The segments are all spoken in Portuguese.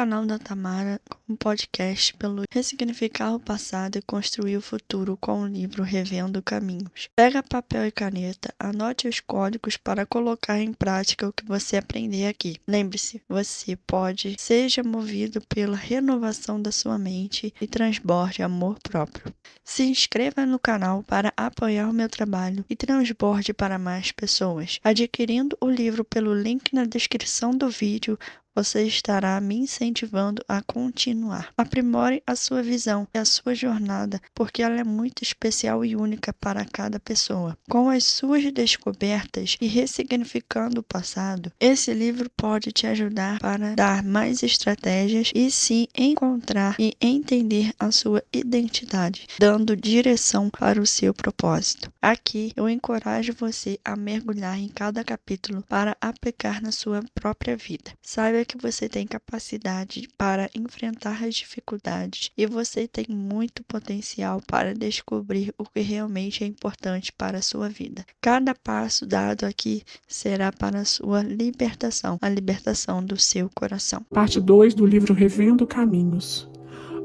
canal da Tamara com podcast pelo Ressignificar o Passado e Construir o Futuro com o livro Revendo Caminhos. Pega papel e caneta, anote os códigos para colocar em prática o que você aprender aqui. Lembre-se, você pode, seja movido pela renovação da sua mente e transborde amor próprio. Se inscreva no canal para apoiar o meu trabalho e transborde para mais pessoas. Adquirindo o livro pelo link na descrição do vídeo, você estará me incentivando a continuar. Aprimore a sua visão e a sua jornada, porque ela é muito especial e única para cada pessoa. Com as suas descobertas e ressignificando o passado, esse livro pode te ajudar para dar mais estratégias e se encontrar e entender a sua identidade, dando direção para o seu propósito. Aqui eu encorajo você a mergulhar em cada capítulo para aplicar na sua própria vida. Saiba que você tem capacidade para enfrentar as dificuldades e você tem muito potencial para descobrir o que realmente é importante para a sua vida. Cada passo dado aqui será para a sua libertação, a libertação do seu coração. Parte 2 do livro Revendo Caminhos.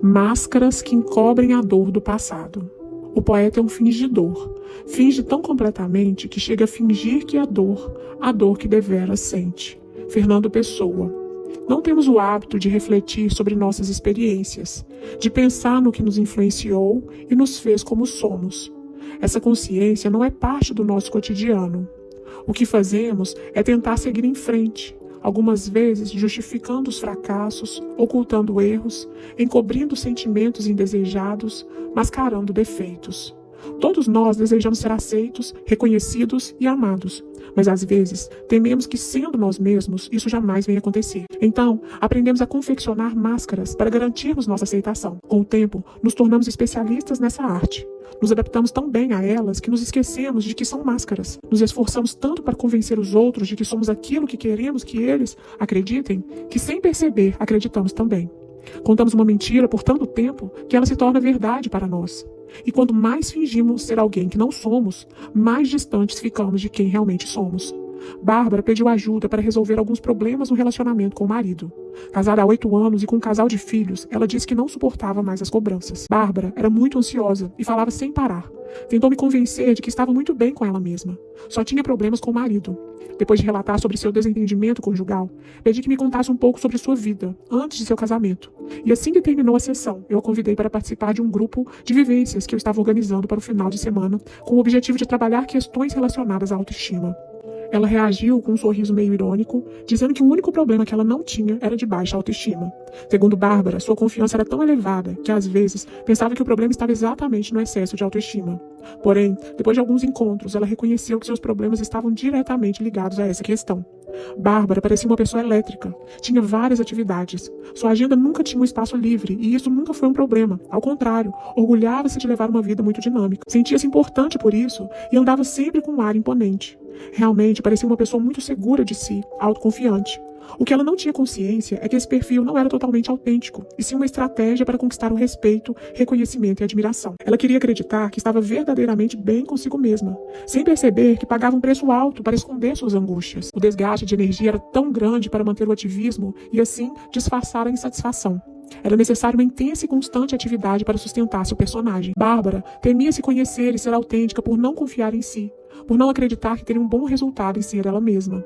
Máscaras que encobrem a dor do passado. O poeta é um fingidor. Finge tão completamente que chega a fingir que é a dor que deveras sente. Fernando Pessoa. Não temos o hábito de refletir sobre nossas experiências, de pensar no que nos influenciou e nos fez como somos. Essa consciência não é parte do nosso cotidiano. O que fazemos é tentar seguir em frente, algumas vezes justificando os fracassos, ocultando erros, encobrindo sentimentos indesejados, mascarando defeitos. Todos nós desejamos ser aceitos, reconhecidos e amados, mas às vezes tememos que, sendo nós mesmos, isso jamais venha acontecer. Então, aprendemos a confeccionar máscaras para garantirmos nossa aceitação. Com o tempo, nos tornamos especialistas nessa arte. Nos adaptamos tão bem a elas que nos esquecemos de que são máscaras. Nos esforçamos tanto para convencer os outros de que somos aquilo que queremos que eles acreditem, que sem perceber, acreditamos também. Contamos uma mentira por tanto tempo que ela se torna verdade para nós. E quanto mais fingimos ser alguém que não somos, mais distantes ficamos de quem realmente somos. Bárbara pediu ajuda para resolver alguns problemas no relacionamento com o marido. Casada há 8 anos e com um casal de filhos, ela disse que não suportava mais as cobranças. Bárbara era muito ansiosa e falava sem parar. Tentou me convencer de que estava muito bem com ela mesma. Só tinha problemas com o marido. Depois de relatar sobre seu desentendimento conjugal, pedi que me contasse um pouco sobre sua vida, antes de seu casamento. E assim que terminou a sessão, eu a convidei para participar de um grupo de vivências que eu estava organizando para o final de semana, com o objetivo de trabalhar questões relacionadas à autoestima. Ela reagiu com um sorriso meio irônico, dizendo que o único problema que ela não tinha era de baixa autoestima. Segundo Bárbara, sua confiança era tão elevada que, às vezes, pensava que o problema estava exatamente no excesso de autoestima. Porém, depois de alguns encontros, ela reconheceu que seus problemas estavam diretamente ligados a essa questão. Bárbara parecia uma pessoa elétrica. Tinha várias atividades. Sua agenda nunca tinha um espaço livre, e isso nunca foi um problema. Ao contrário, orgulhava-se de levar uma vida muito dinâmica. Sentia-se importante por isso e andava sempre com um ar imponente. Realmente parecia uma pessoa muito segura de si, autoconfiante. O que ela não tinha consciência é que esse perfil não era totalmente autêntico, e sim uma estratégia para conquistar o respeito, reconhecimento e admiração. Ela queria acreditar que estava verdadeiramente bem consigo mesma, sem perceber que pagava um preço alto para esconder suas angústias. O desgaste de energia era tão grande para manter o ativismo e, assim, disfarçar a insatisfação. Era necessária uma intensa e constante atividade para sustentar seu personagem. Bárbara temia se conhecer e ser autêntica por não confiar em si, por não acreditar que teria um bom resultado em ser ela mesma.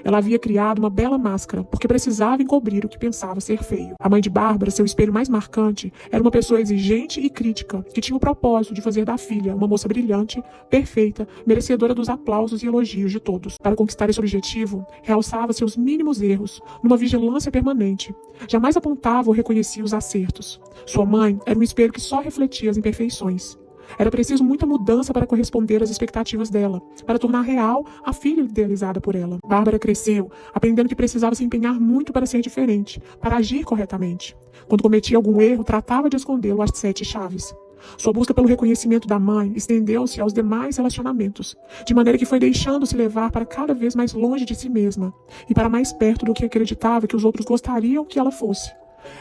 Ela havia criado uma bela máscara, porque precisava encobrir o que pensava ser feio. A mãe de Bárbara, seu espelho mais marcante, era uma pessoa exigente e crítica, que tinha o propósito de fazer da filha uma moça brilhante, perfeita, merecedora dos aplausos e elogios de todos. Para conquistar esse objetivo, realçava seus mínimos erros, numa vigilância permanente. Jamais apontava ou reconhecia os acertos. Sua mãe era um espelho que só refletia as imperfeições. Era preciso muita mudança para corresponder às expectativas dela, para tornar real a filha idealizada por ela. Bárbara cresceu, aprendendo que precisava se empenhar muito para ser diferente, para agir corretamente. Quando cometia algum erro, tratava de escondê-lo às 7 chaves. Sua busca pelo reconhecimento da mãe estendeu-se aos demais relacionamentos, de maneira que foi deixando-se levar para cada vez mais longe de si mesma, e para mais perto do que acreditava que os outros gostariam que ela fosse.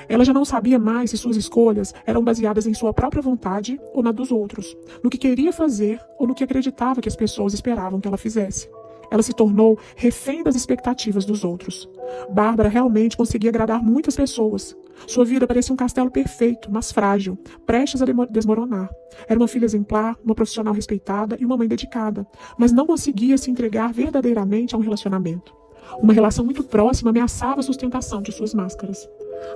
Ela já não sabia mais se suas escolhas eram baseadas em sua própria vontade ou na dos outros, no que queria fazer ou no que acreditava que as pessoas esperavam que ela fizesse. Ela se tornou refém das expectativas dos outros. Bárbara realmente conseguia agradar muitas pessoas. Sua vida parecia um castelo perfeito, mas frágil, prestes a desmoronar. Era uma filha exemplar, uma profissional respeitada e uma mãe dedicada, mas não conseguia se entregar verdadeiramente a um relacionamento. Uma relação muito próxima ameaçava a sustentação de suas máscaras.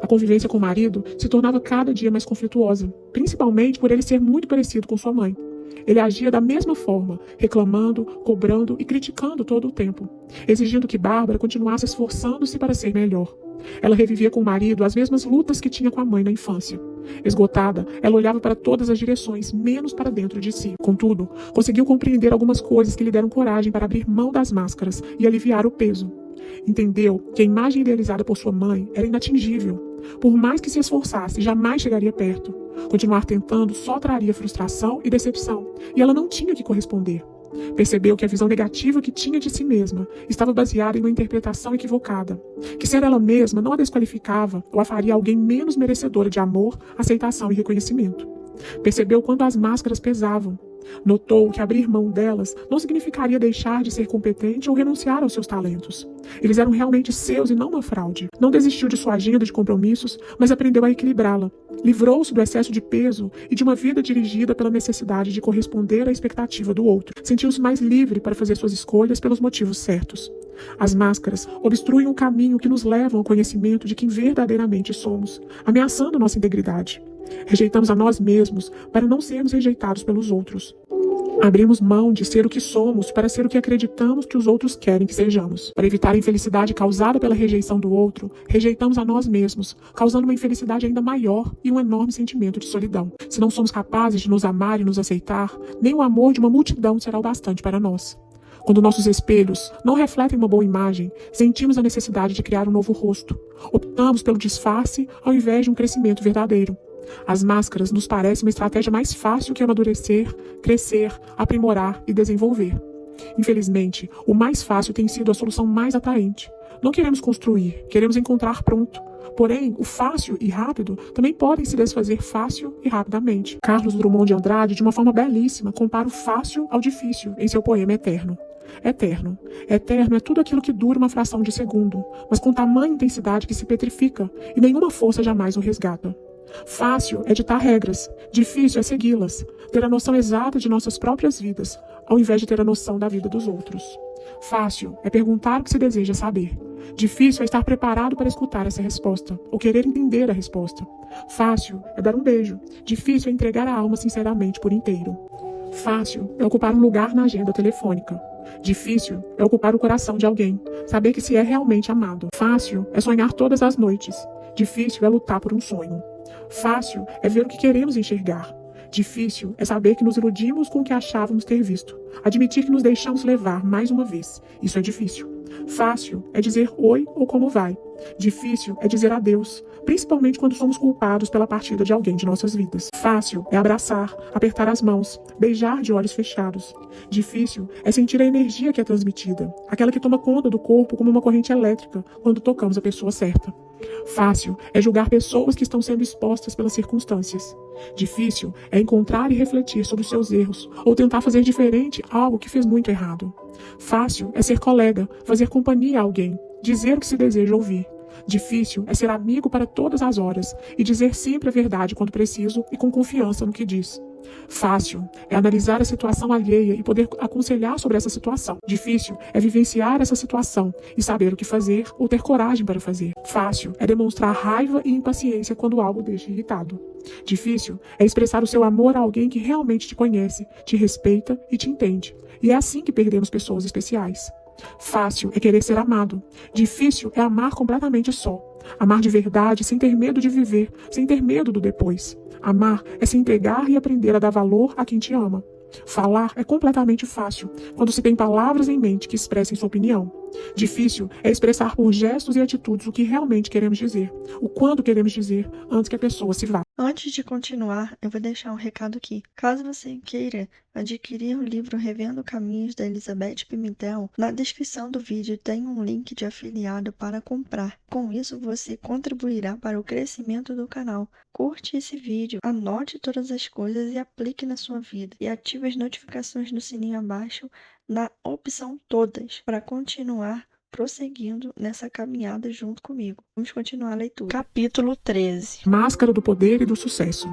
A convivência com o marido se tornava cada dia mais conflituosa, principalmente por ele ser muito parecido com sua mãe. Ele agia da mesma forma, reclamando, cobrando e criticando todo o tempo, exigindo que Bárbara continuasse esforçando-se para ser melhor. Ela revivia com o marido as mesmas lutas que tinha com a mãe na infância. Esgotada, ela olhava para todas as direções, menos para dentro de si. Contudo, conseguiu compreender algumas coisas que lhe deram coragem para abrir mão das máscaras e aliviar o peso. Entendeu que a imagem idealizada por sua mãe era inatingível. Por mais que se esforçasse, jamais chegaria perto. Continuar tentando só traria frustração e decepção, e ela não tinha que corresponder. Percebeu que a visão negativa que tinha de si mesma estava baseada em uma interpretação equivocada, que ser ela mesma não a desqualificava ou a faria alguém menos merecedora de amor, aceitação e reconhecimento. Percebeu quando as máscaras pesavam. Notou que abrir mão delas não significaria deixar de ser competente ou renunciar aos seus talentos. Eles eram realmente seus e não uma fraude. Não desistiu de sua agenda de compromissos, mas aprendeu a equilibrá-la. Livrou-se do excesso de peso e de uma vida dirigida pela necessidade de corresponder à expectativa do outro. Sentiu-se mais livre para fazer suas escolhas pelos motivos certos. As máscaras obstruem o caminho que nos leva ao conhecimento de quem verdadeiramente somos, ameaçando nossa integridade. Rejeitamos a nós mesmos para não sermos rejeitados pelos outros. Abrimos mão de ser o que somos para ser o que acreditamos que os outros querem que sejamos. Para evitar a infelicidade causada pela rejeição do outro, rejeitamos a nós mesmos, causando uma infelicidade ainda maior e um enorme sentimento de solidão. Se não somos capazes de nos amar e nos aceitar, nem o amor de uma multidão será o bastante para nós. Quando nossos espelhos não refletem uma boa imagem, sentimos a necessidade de criar um novo rosto. Optamos pelo disfarce ao invés de um crescimento verdadeiro. As máscaras nos parecem uma estratégia mais fácil que amadurecer, crescer, aprimorar e desenvolver. Infelizmente, o mais fácil tem sido a solução mais atraente. Não queremos construir, queremos encontrar pronto. Porém, o fácil e rápido também podem se desfazer fácil e rapidamente. Carlos Drummond de Andrade, de uma forma belíssima, compara o fácil ao difícil em seu poema Eterno. Eterno. Eterno é tudo aquilo que dura uma fração de segundo, mas com tamanha intensidade que se petrifica e nenhuma força jamais o resgata. Fácil é ditar regras, difícil é segui-las, ter a noção exata de nossas próprias vidas, ao invés de ter a noção da vida dos outros. Fácil é perguntar o que se deseja saber. Difícil é estar preparado para escutar essa resposta, ou querer entender a resposta. Fácil é dar um beijo. Difícil é entregar a alma sinceramente por inteiro. Fácil é ocupar um lugar na agenda telefônica. Difícil é ocupar o coração de alguém, saber que se é realmente amado. Fácil é sonhar todas as noites. Difícil é lutar por um sonho. Fácil é ver o que queremos enxergar. Difícil é saber que nos iludimos com o que achávamos ter visto. Admitir que nos deixamos levar mais uma vez. Isso é difícil. Fácil é dizer oi ou como vai. Difícil é dizer adeus, principalmente quando somos culpados pela partida de alguém de nossas vidas. Fácil é abraçar, apertar as mãos, beijar de olhos fechados. Difícil é sentir a energia que é transmitida, aquela que toma conta do corpo como uma corrente elétrica quando tocamos a pessoa certa. Fácil é julgar pessoas que estão sendo expostas pelas circunstâncias. Difícil é encontrar e refletir sobre os seus erros ou tentar fazer diferente algo que fez muito errado. Fácil é ser colega, fazer companhia a alguém, dizer o que se deseja ouvir. Difícil é ser amigo para todas as horas e dizer sempre a verdade quando preciso e com confiança no que diz. Fácil é analisar a situação alheia e poder aconselhar sobre essa situação. Difícil é vivenciar essa situação e saber o que fazer ou ter coragem para fazer. Fácil é demonstrar raiva e impaciência quando algo deixa irritado. Difícil é expressar o seu amor a alguém que realmente te conhece, te respeita e te entende. E é assim que perdemos pessoas especiais. Fácil é querer ser amado. Difícil é amar completamente só. Amar de verdade, sem ter medo de viver, sem ter medo do depois. Amar é se entregar e aprender a dar valor a quem te ama. Falar é completamente fácil, quando se tem palavras em mente que expressem sua opinião. Difícil é expressar por gestos e atitudes o que realmente queremos dizer, o quando queremos dizer, antes que a pessoa se vá. Antes de continuar, eu vou deixar um recado aqui. Caso você queira adquirir o livro Revendo Caminhos da Elizabeth Pimentel, na descrição do vídeo tem um link de afiliado para comprar. Com isso, você contribuirá para o crescimento do canal. Curte esse vídeo, anote todas as coisas e aplique na sua vida. E ative as notificações no sininho abaixo. na opção todas para continuar prosseguindo nessa caminhada junto comigo. Vamos continuar a leitura. Capítulo 13. Máscara do poder e do sucesso.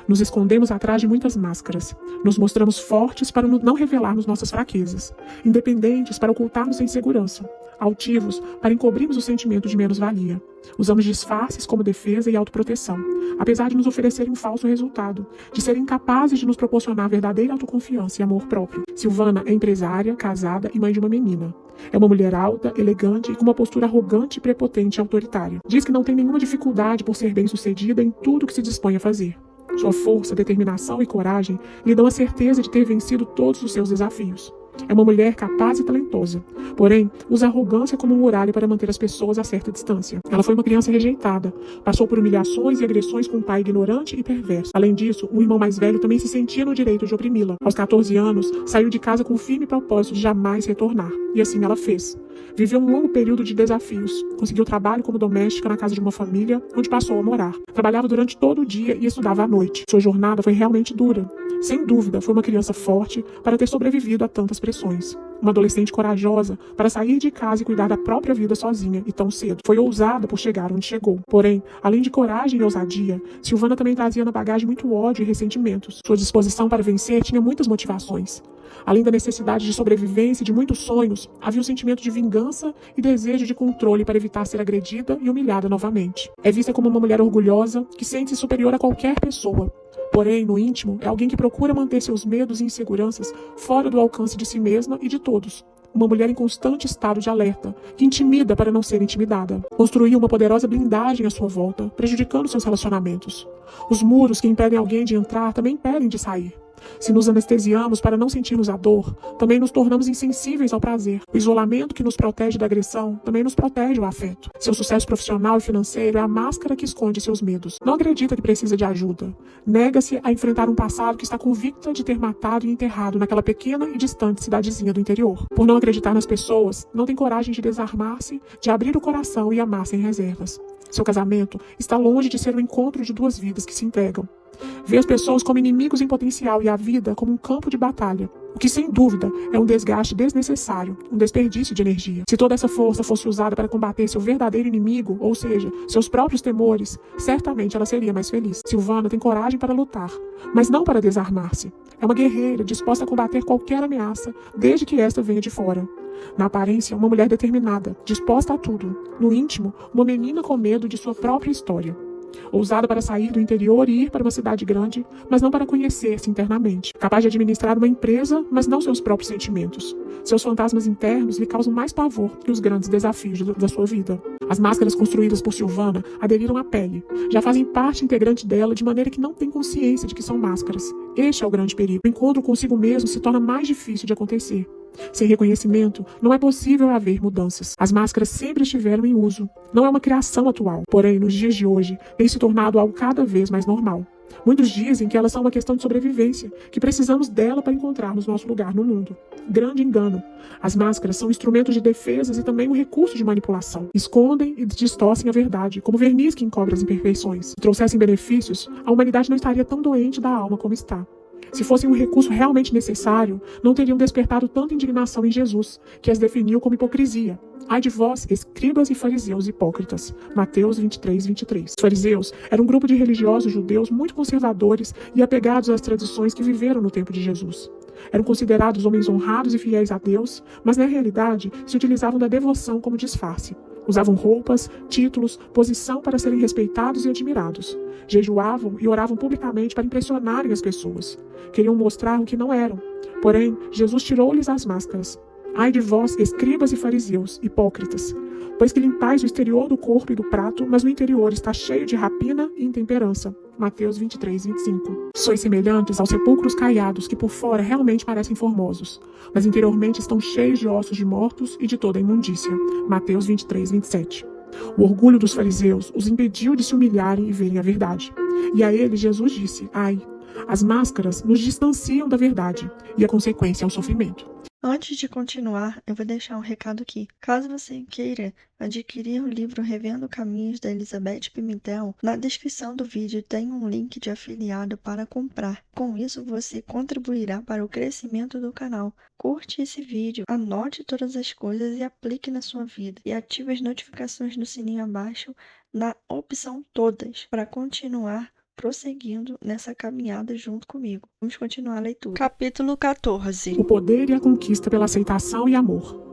Nos escondemos atrás de muitas máscaras. Nos mostramos fortes para não revelarmos nossas fraquezas, independentes para ocultarmos a insegurança, altivos para encobrirmos o sentimento de menos-valia. Usamos disfarces como defesa e autoproteção, apesar de nos oferecerem um falso resultado, de serem incapazes de nos proporcionar verdadeira autoconfiança e amor próprio. Silvana é empresária, casada e mãe de uma menina. É uma mulher alta, elegante e com uma postura arrogante, prepotente e autoritária. Diz que não tem nenhuma dificuldade por ser bem-sucedida em tudo que se dispõe a fazer. Sua força, determinação e coragem lhe dão a certeza de ter vencido todos os seus desafios. É uma mulher capaz e talentosa, porém usa a arrogância como muralha para manter as pessoas a certa distância. Ela foi uma criança rejeitada, passou por humilhações e agressões com um pai ignorante e perverso. Além disso, o irmão mais velho também se sentia no direito de oprimi-la. Aos 14 anos, saiu de casa com o firme propósito de jamais retornar, e assim ela fez. Viveu um longo período de desafios. Conseguiu trabalho como doméstica na casa de uma família, onde passou a morar. Trabalhava durante todo o dia e estudava à noite. Sua jornada foi realmente dura. Sem dúvida, foi uma criança forte para ter sobrevivido a tantas pressões. Uma adolescente corajosa para sair de casa e cuidar da própria vida sozinha e tão cedo. Foi ousada por chegar onde chegou. Porém, além de coragem e ousadia, Silvana também trazia na bagagem muito ódio e ressentimentos. Sua disposição para vencer tinha muitas motivações. Além da necessidade de sobrevivência e de muitos sonhos, havia um sentimento de vingança e desejo de controle para evitar ser agredida e humilhada novamente. É vista como uma mulher orgulhosa que sente-se superior a qualquer pessoa. Porém, no íntimo, é alguém que procura manter seus medos e inseguranças fora do alcance de si mesma e de todos. Uma mulher em constante estado de alerta, que intimida para não ser intimidada. Construiu uma poderosa blindagem à sua volta, prejudicando seus relacionamentos. Os muros que impedem alguém de entrar também impedem de sair. Se nos anestesiamos para não sentirmos a dor, também nos tornamos insensíveis ao prazer. O isolamento que nos protege da agressão também nos protege o afeto. Seu sucesso profissional e financeiro é a máscara que esconde seus medos. Não acredita que precisa de ajuda. Nega-se a enfrentar um passado que está convicta de ter matado e enterrado naquela pequena e distante cidadezinha do interior. Por não acreditar nas pessoas, não tem coragem de desarmar-se, de abrir o coração e amar sem reservas. Seu casamento está longe de ser o encontro de duas vidas que se entregam. Vê as pessoas como inimigos em potencial e a vida como um campo de batalha, o que sem dúvida é um desgaste desnecessário, um desperdício de energia. Se toda essa força fosse usada para combater seu verdadeiro inimigo, ou seja, seus próprios temores, certamente ela seria mais feliz. Silvana tem coragem para lutar, mas não para desarmar-se. É uma guerreira disposta a combater qualquer ameaça, desde que esta venha de fora. Na aparência, uma mulher determinada, disposta a tudo. No íntimo, uma menina com medo de sua própria história. Ousada para sair do interior e ir para uma cidade grande, mas não para conhecer-se internamente. Capaz de administrar uma empresa, mas não seus próprios sentimentos. Seus fantasmas internos lhe causam mais pavor que os grandes desafios da sua vida. As máscaras construídas por Silvana aderiram à pele. Já fazem parte integrante dela de maneira que não tem consciência de que são máscaras. Este é o grande perigo. O encontro consigo mesmo se torna mais difícil de acontecer. Sem reconhecimento, não é possível haver mudanças. As máscaras sempre estiveram em uso. Não é uma criação atual. Porém, nos dias de hoje, tem se tornado algo cada vez mais normal. Muitos dizem que elas são uma questão de sobrevivência, que precisamos dela para encontrarmos nosso lugar no mundo. Grande engano. As máscaras são instrumentos de defesas e também um recurso de manipulação. Escondem e distorcem a verdade, como verniz que encobre as imperfeições. Se trouxessem benefícios, a humanidade não estaria tão doente da alma como está. Se fossem um recurso realmente necessário, não teriam despertado tanta indignação em Jesus, que as definiu como hipocrisia. Ai de vós, escribas e fariseus hipócritas. Mateus 23:23. Os fariseus eram um grupo de religiosos judeus muito conservadores e apegados às tradições que viveram no tempo de Jesus. Eram considerados homens honrados e fiéis a Deus, mas na realidade se utilizavam da devoção como disfarce. Usavam roupas, títulos, posição para serem respeitados e admirados. Jejuavam e oravam publicamente para impressionarem as pessoas. Queriam mostrar o que não eram. Porém, Jesus tirou-lhes as máscaras. Ai de vós, escribas e fariseus, hipócritas, pois que limpais o exterior do corpo e do prato, mas no interior está cheio de rapina e intemperança. Mateus 23:25. Sois semelhantes aos sepulcros caiados, que por fora realmente parecem formosos, mas interiormente estão cheios de ossos de mortos e de toda a imundícia. Mateus 23:27. O orgulho dos fariseus os impediu de se humilharem e verem a verdade. E a eles Jesus disse: ai, As máscaras nos distanciam da verdade e a consequência é o sofrimento. Antes de continuar, eu vou deixar um recado aqui. Caso você queira adquirir o livro Revendo Caminhos da Elizabeth Pimentel, na descrição do vídeo tem um link de afiliado para comprar. Com isso, você contribuirá para o crescimento do canal. Curte esse vídeo, anote todas as coisas e aplique na sua vida. E ative as notificações no sininho abaixo na opção Todas para continuar prosseguindo nessa caminhada junto comigo. Vamos continuar a leitura. Capítulo 14. O poder e a conquista pela aceitação e amor.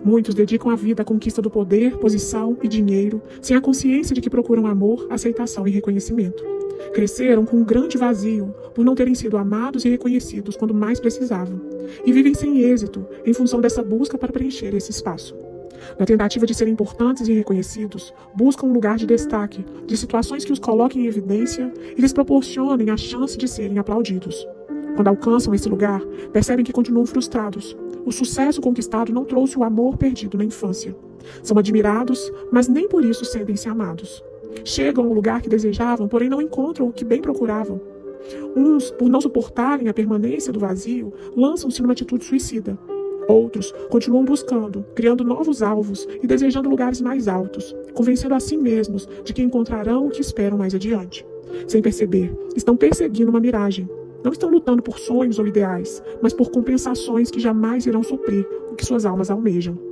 Muitos dedicam a vida à conquista do poder, posição e dinheiro, sem a consciência de que procuram amor, aceitação e reconhecimento. Cresceram com um grande vazio por não terem sido amados e reconhecidos quando mais precisavam, e vivem sem êxito em função dessa busca para preencher esse espaço. Na tentativa de serem importantes e reconhecidos, buscam um lugar de destaque, de situações que os coloquem em evidência e lhes proporcionem a chance de serem aplaudidos. Quando alcançam esse lugar, percebem que continuam frustrados. O sucesso conquistado não trouxe o amor perdido na infância. São admirados, mas nem por isso sentem-se amados. Chegam ao lugar que desejavam, porém não encontram o que bem procuravam. Uns, por não suportarem a permanência do vazio, lançam-se numa atitude suicida. Outros continuam buscando, criando novos alvos e desejando lugares mais altos, convencendo a si mesmos de que encontrarão o que esperam mais adiante. Sem perceber, estão perseguindo uma miragem. Não estão lutando por sonhos ou ideais, mas por compensações que jamais irão suprir o que suas almas almejam.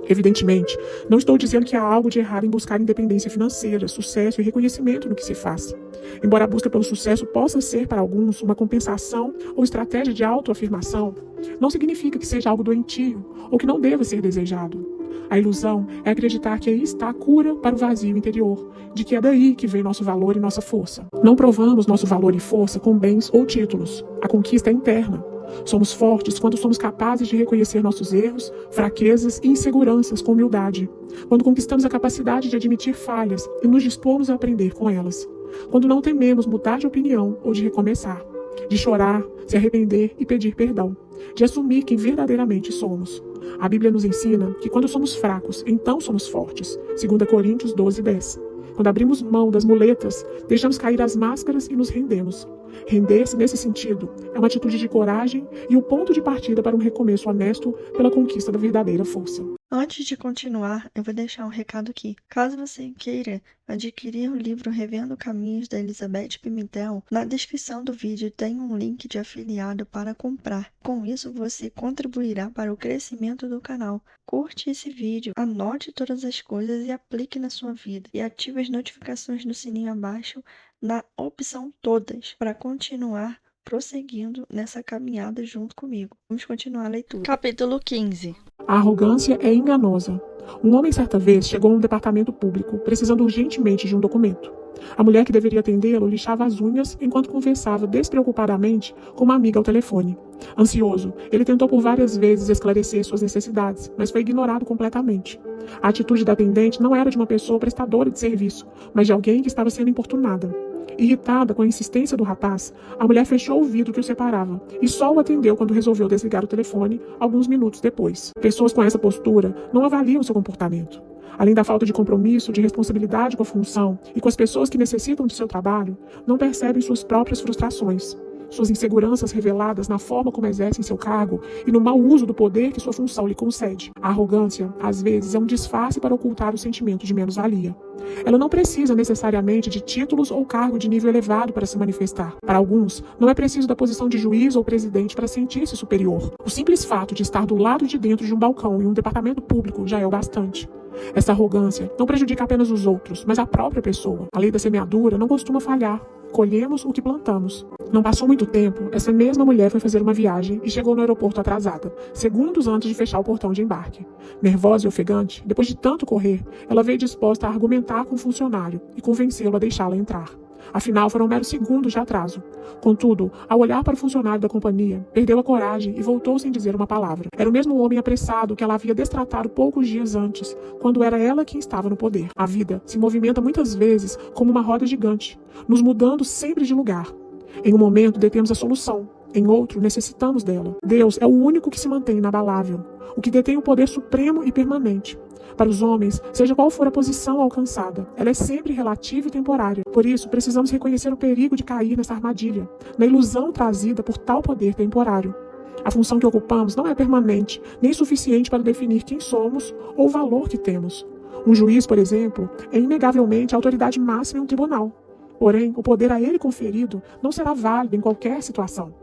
Evidentemente, não estou dizendo que há algo de errado em buscar independência financeira, sucesso e reconhecimento no que se faz. Embora a busca pelo sucesso possa ser para alguns uma compensação ou estratégia de autoafirmação, não significa que seja algo doentio ou que não deva ser desejado. A ilusão é acreditar que aí está a cura para o vazio interior, de que é daí que vem nosso valor e nossa força. Não provamos nosso valor e força com bens ou títulos. A conquista é interna. Somos fortes quando somos capazes de reconhecer nossos erros, fraquezas e inseguranças com humildade. Quando conquistamos a capacidade de admitir falhas e nos dispomos a aprender com elas. Quando não tememos mudar de opinião ou de recomeçar. De chorar, se arrepender e pedir perdão. De assumir quem verdadeiramente somos. A Bíblia nos ensina que quando somos fracos, então somos fortes. 2 Coríntios 12:10. Quando abrimos mão das muletas, deixamos cair as máscaras e nos rendemos. Render-se, nesse sentido, é uma atitude de coragem e o ponto de partida para um recomeço honesto pela conquista da verdadeira força. Antes de continuar, eu vou deixar um recado aqui. Caso você queira adquirir o livro Revendo Caminhos da Elizabeth Pimentel, na descrição do vídeo tem um link de afiliado para comprar. Com isso, você contribuirá para o crescimento do canal. Curte esse vídeo, anote todas as coisas e aplique na sua vida. E ative as notificações no sininho abaixo na opção Todas para continuar prosseguindo nessa caminhada junto comigo. Vamos continuar a leitura. Capítulo 15. A arrogância é enganosa. Um homem certa vez chegou a um departamento público, precisando urgentemente de um documento. A mulher que deveria atendê-lo lixava as unhas enquanto conversava despreocupadamente com uma amiga ao telefone. Ansioso, ele tentou por várias vezes esclarecer suas necessidades, mas foi ignorado completamente. A atitude da atendente não era de uma pessoa prestadora de serviço, mas de alguém que estava sendo importunada. Irritada com a insistência do rapaz, a mulher fechou o vidro que o separava e só o atendeu quando resolveu desligar o telefone alguns minutos depois. Pessoas com essa postura não avaliam seu comportamento. Além da falta de compromisso, de responsabilidade com a função e com as pessoas que necessitam de seu trabalho, não percebem suas próprias frustrações. Suas inseguranças reveladas na forma como exercem seu cargo e no mau uso do poder que sua função lhe concede. A arrogância, às vezes, é um disfarce para ocultar o sentimento de menos-valia. Ela não precisa necessariamente de títulos ou cargo de nível elevado para se manifestar. Para alguns, não é preciso da posição de juiz ou presidente para sentir-se superior. O simples fato de estar do lado de dentro de um balcão em um departamento público já é o bastante. Essa arrogância não prejudica apenas os outros, mas a própria pessoa. A lei da semeadura não costuma falhar. Colhemos o que plantamos. Não passou muito tempo, essa mesma mulher foi fazer uma viagem e chegou no aeroporto atrasada, segundos antes de fechar o portão de embarque. Nervosa e ofegante, depois de tanto correr, ela veio disposta a argumentar com o funcionário e convencê-lo a deixá-la entrar. Afinal, foram meros segundos de atraso. Contudo, ao olhar para o funcionário da companhia, perdeu a coragem e voltou sem dizer uma palavra. Era o mesmo homem apressado que ela havia destratado poucos dias antes, quando era ela quem estava no poder. A vida se movimenta muitas vezes como uma roda gigante, nos mudando sempre de lugar. Em um momento detemos a solução, em outro necessitamos dela. Deus é o único que se mantém inabalável, o que detém o poder supremo e permanente. Para os homens, seja qual for a posição alcançada, ela é sempre relativa e temporária. Por isso, precisamos reconhecer o perigo de cair nessa armadilha, na ilusão trazida por tal poder temporário. A função que ocupamos não é permanente, nem suficiente para definir quem somos ou o valor que temos. Um juiz, por exemplo, é inegavelmente a autoridade máxima em um tribunal. Porém, o poder a ele conferido não será válido em qualquer situação.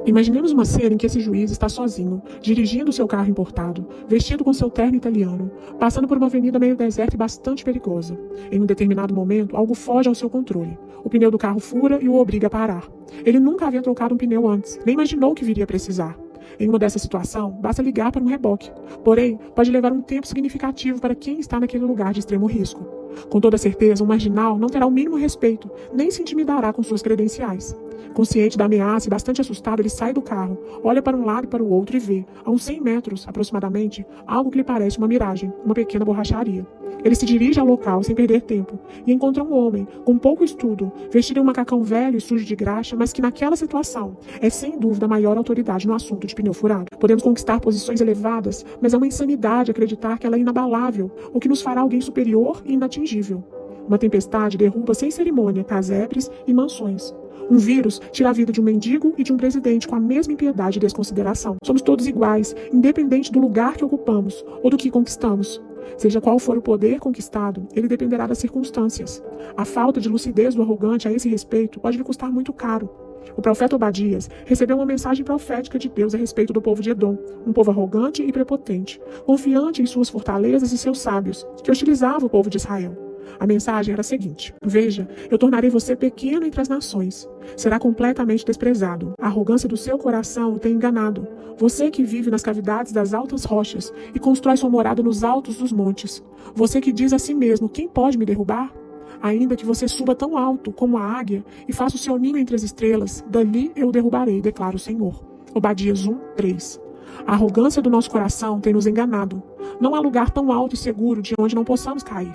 Imaginemos uma cena em que esse juiz está sozinho, dirigindo seu carro importado, vestido com seu terno italiano, passando por uma avenida meio deserta e bastante perigosa. Em um determinado momento, algo foge ao seu controle. O pneu do carro fura e o obriga a parar. Ele nunca havia trocado um pneu antes, nem imaginou que viria a precisar. Em uma dessa situação, basta ligar para um reboque. Porém, pode levar um tempo significativo para quem está naquele lugar de extremo risco. Com toda certeza, um marginal não terá o mínimo respeito, nem se intimidará com suas credenciais. Consciente da ameaça e bastante assustado, ele sai do carro, olha para um lado e para o outro e vê, a uns 100 metros aproximadamente, algo que lhe parece uma miragem, uma pequena borracharia. Ele se dirige ao local sem perder tempo e encontra um homem, com pouco estudo, vestido em um macacão velho e sujo de graxa, mas que naquela situação é sem dúvida a maior autoridade no assunto de pneu furado. Podemos conquistar posições elevadas, mas é uma insanidade acreditar que ela é inabalável, o que nos fará alguém superior e inatingível. Uma tempestade derruba sem cerimônia casebres e mansões. Um vírus tira a vida de um mendigo e de um presidente com a mesma impiedade e desconsideração. Somos todos iguais, independente do lugar que ocupamos ou do que conquistamos. Seja qual for o poder conquistado, ele dependerá das circunstâncias. A falta de lucidez do arrogante a esse respeito pode lhe custar muito caro. O profeta Obadias recebeu uma mensagem profética de Deus a respeito do povo de Edom, um povo arrogante e prepotente, confiante em suas fortalezas e seus sábios, que hostilizava o povo de Israel. A mensagem era a seguinte: veja, eu tornarei você pequeno entre as nações. Será completamente desprezado. A arrogância do seu coração o tem enganado. Você que vive nas cavidades das altas rochas e constrói sua morada nos altos dos montes. Você que diz a si mesmo: quem pode me derrubar? Ainda que você suba tão alto como a águia e faça o seu ninho entre as estrelas, dali eu o derrubarei, declara o Senhor. Obadias 1:3. A arrogância do nosso coração tem nos enganado. Não há lugar tão alto e seguro de onde não possamos cair.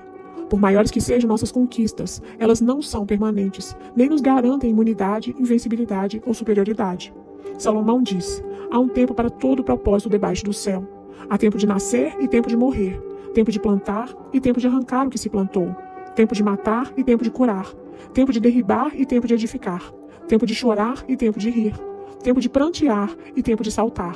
Por maiores que sejam nossas conquistas, elas não são permanentes, nem nos garantem imunidade, invencibilidade ou superioridade. Salomão diz: há um tempo para todo propósito debaixo do céu. Há tempo de nascer e tempo de morrer, tempo de plantar e tempo de arrancar o que se plantou, tempo de matar e tempo de curar, tempo de derribar e tempo de edificar, tempo de chorar e tempo de rir, tempo de prantear e tempo de saltar,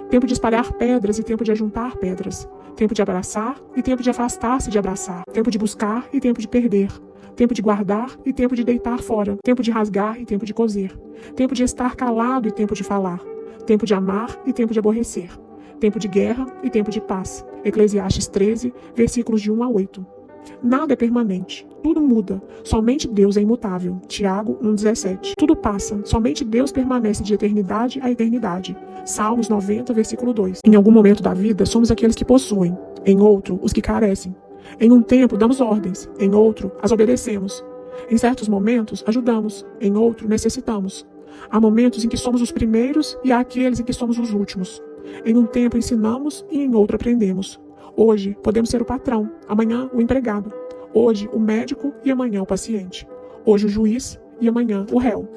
tempo de espalhar pedras e tempo de ajuntar pedras, tempo de abraçar e tempo de afastar-se de abraçar, tempo de buscar e tempo de perder, tempo de guardar e tempo de deitar fora, tempo de rasgar e tempo de coser, tempo de estar calado e tempo de falar, tempo de amar e tempo de aborrecer, tempo de guerra e tempo de paz. Eclesiastes 13, versículos de 1 a 8. Nada é permanente, tudo muda, somente Deus é imutável. Tiago 1,17. Tudo passa, somente Deus permanece de eternidade a eternidade. Salmos 90, versículo 2. Em algum momento da vida, somos aqueles que possuem, em outro, os que carecem. Em um tempo, damos ordens, em outro, as obedecemos. Em certos momentos, ajudamos, em outro, necessitamos. Há momentos em que somos os primeiros e há aqueles em que somos os últimos. Em um tempo, ensinamos e em outro, aprendemos. Hoje, podemos ser o patrão, amanhã, o empregado. Hoje, o médico e amanhã, o paciente. Hoje, o juiz e amanhã, o réu.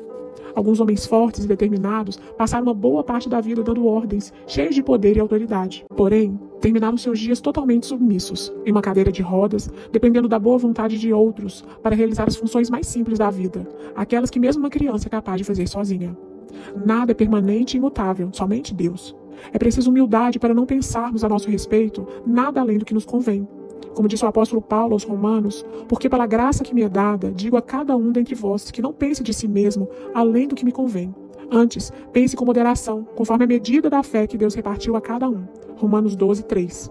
Alguns homens fortes e determinados passaram uma boa parte da vida dando ordens, cheios de poder e autoridade. Porém, terminaram seus dias totalmente submissos, em uma cadeira de rodas, dependendo da boa vontade de outros para realizar as funções mais simples da vida, aquelas que mesmo uma criança é capaz de fazer sozinha. Nada é permanente e imutável, somente Deus. É preciso humildade para não pensarmos a nosso respeito nada além do que nos convém. Como disse o apóstolo Paulo aos Romanos: porque pela graça que me é dada, digo a cada um dentre vós que não pense de si mesmo além do que me convém. Antes, pense com moderação, conforme a medida da fé que Deus repartiu a cada um. Romanos 12, 3.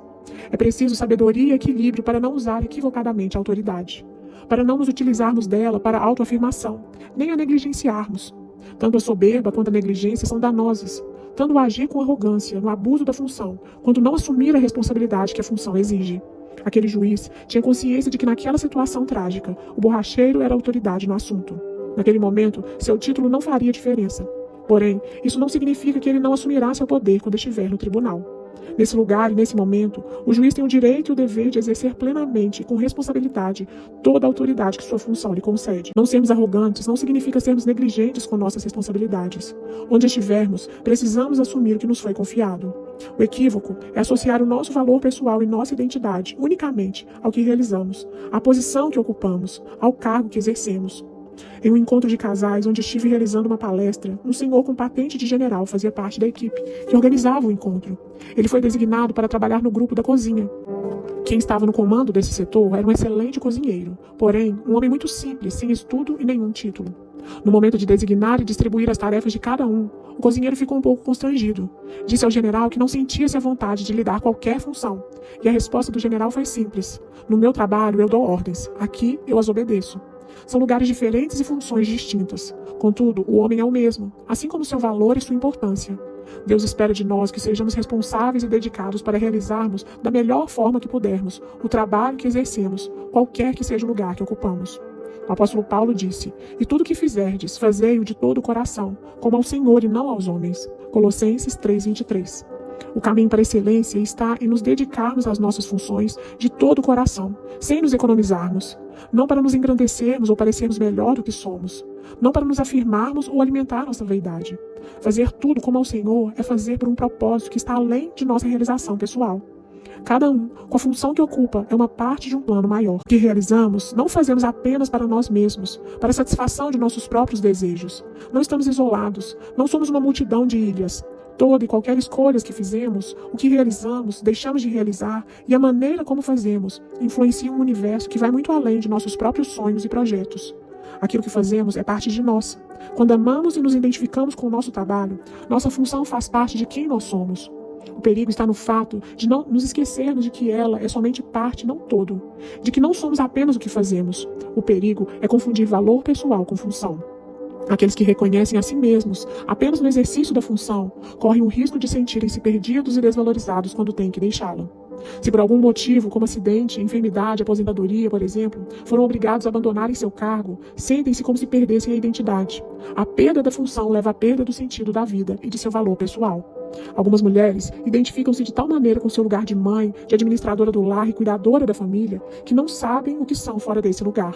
É preciso sabedoria e equilíbrio para não usar equivocadamente a autoridade, para não nos utilizarmos dela para a autoafirmação, nem a negligenciarmos. Tanto a soberba quanto a negligência são danosas, tanto o agir com arrogância, no abuso da função, quanto não assumir a responsabilidade que a função exige. Aquele juiz tinha consciência de que naquela situação trágica, o borracheiro era a autoridade no assunto. Naquele momento, seu título não faria diferença. Porém, isso não significa que ele não assumirá seu poder quando estiver no tribunal. Nesse lugar e nesse momento, o juiz tem o direito e o dever de exercer plenamente e com responsabilidade toda a autoridade que sua função lhe concede. Não sermos arrogantes não significa sermos negligentes com nossas responsabilidades. Onde estivermos, precisamos assumir o que nos foi confiado. O equívoco é associar o nosso valor pessoal e nossa identidade unicamente ao que realizamos, à posição que ocupamos, ao cargo que exercemos. Em um encontro de casais onde estive realizando uma palestra, um senhor com patente de general fazia parte da equipe que organizava o encontro. Ele foi designado para trabalhar no grupo da cozinha. Quem estava no comando desse setor era um excelente cozinheiro, porém, um homem muito simples, sem estudo e nenhum título. No momento de designar e distribuir as tarefas de cada um, o cozinheiro ficou um pouco constrangido. Disse ao general que não sentia-se à vontade de lhe dar qualquer função. E a resposta do general foi simples: no meu trabalho eu dou ordens, aqui eu as obedeço. São lugares diferentes e funções distintas. Contudo, o homem é o mesmo, assim como seu valor e sua importância. Deus espera de nós que sejamos responsáveis e dedicados para realizarmos da melhor forma que pudermos o trabalho que exercemos, qualquer que seja o lugar que ocupamos. O apóstolo Paulo disse: e tudo que fizerdes, fazei-o de todo o coração, como ao Senhor e não aos homens. Colossenses 3:23. O caminho para a excelência está em nos dedicarmos às nossas funções de todo o coração, sem nos economizarmos. Não para nos engrandecermos ou parecermos melhor do que somos. Não para nos afirmarmos ou alimentar nossa vaidade. Fazer tudo como ao Senhor é fazer por um propósito que está além de nossa realização pessoal. Cada um, com a função que ocupa, é uma parte de um plano maior. O que realizamos, não fazemos apenas para nós mesmos, para a satisfação de nossos próprios desejos. Não estamos isolados, não somos uma multidão de ilhas. Toda e qualquer escolha que fizemos, o que realizamos, deixamos de realizar e a maneira como fazemos influencia um universo que vai muito além de nossos próprios sonhos e projetos. Aquilo que fazemos é parte de nós. Quando amamos e nos identificamos com o nosso trabalho, nossa função faz parte de quem nós somos. O perigo está no fato de não nos esquecermos de que ela é somente parte, não todo. De que não somos apenas o que fazemos. O perigo é confundir valor pessoal com função. Aqueles que reconhecem a si mesmos apenas no exercício da função correm o risco de sentirem-se perdidos e desvalorizados quando têm que deixá-la. Se por algum motivo, como acidente, enfermidade, aposentadoria, por exemplo, foram obrigados a abandonarem seu cargo, sentem-se como se perdessem a identidade. A perda da função leva à perda do sentido da vida e de seu valor pessoal. Algumas mulheres identificam-se de tal maneira com seu lugar de mãe, de administradora do lar e cuidadora da família, que não sabem o que são fora desse lugar.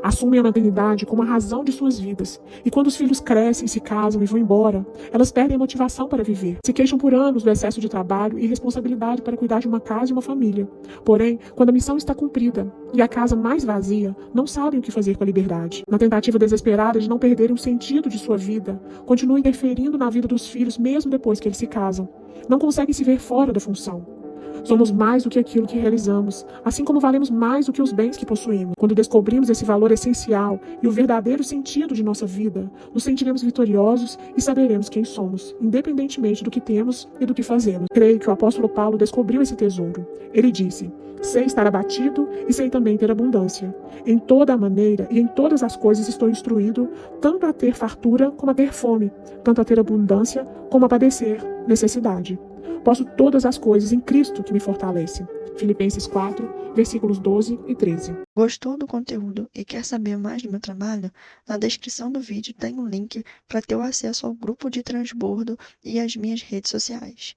Assumem a maternidade como a razão de suas vidas, e quando os filhos crescem, se casam e vão embora, elas perdem a motivação para viver. Se queixam por anos do excesso de trabalho e responsabilidade para cuidar de uma casa e uma família. Porém, quando a missão está cumprida e a casa mais vazia, não sabem o que fazer com a liberdade. Na tentativa desesperada de não perderem o sentido de sua vida, continuam interferindo na vida dos filhos mesmo depois que eles se casam. Não conseguem se ver fora da função. Somos mais do que aquilo que realizamos, assim como valemos mais do que os bens que possuímos. Quando descobrimos esse valor essencial e o verdadeiro sentido de nossa vida, nos sentiremos vitoriosos e saberemos quem somos, independentemente do que temos e do que fazemos. Creio que o apóstolo Paulo descobriu esse tesouro. Ele disse: sei estar abatido e sei também ter abundância. Em toda a maneira e em todas as coisas estou instruído, tanto a ter fartura como a ter fome, tanto a ter abundância como a padecer necessidade. Posso todas as coisas em Cristo que me fortalece. Filipenses 4, versículos 12 e 13. Gostou do conteúdo e quer saber mais do meu trabalho? Na descrição do vídeo tem um link para ter o acesso ao grupo de transbordo e às minhas redes sociais.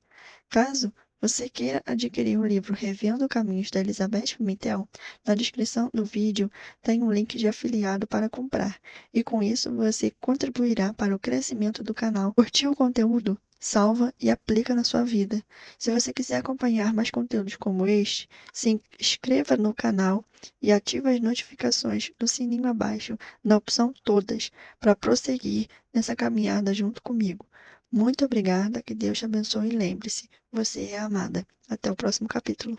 Caso você queira adquirir o livro Revendo Caminhos da Elizabeth Pimentel, na descrição do vídeo tem um link de afiliado para comprar. E com isso você contribuirá para o crescimento do canal. Curtiu o conteúdo? Salva e aplica na sua vida. Se você quiser acompanhar mais conteúdos como este, se inscreva no canal e ative as notificações do sininho abaixo, na opção Todas, para prosseguir nessa caminhada junto comigo. Muito obrigada, que Deus te abençoe e lembre-se, você é amada. Até o próximo capítulo.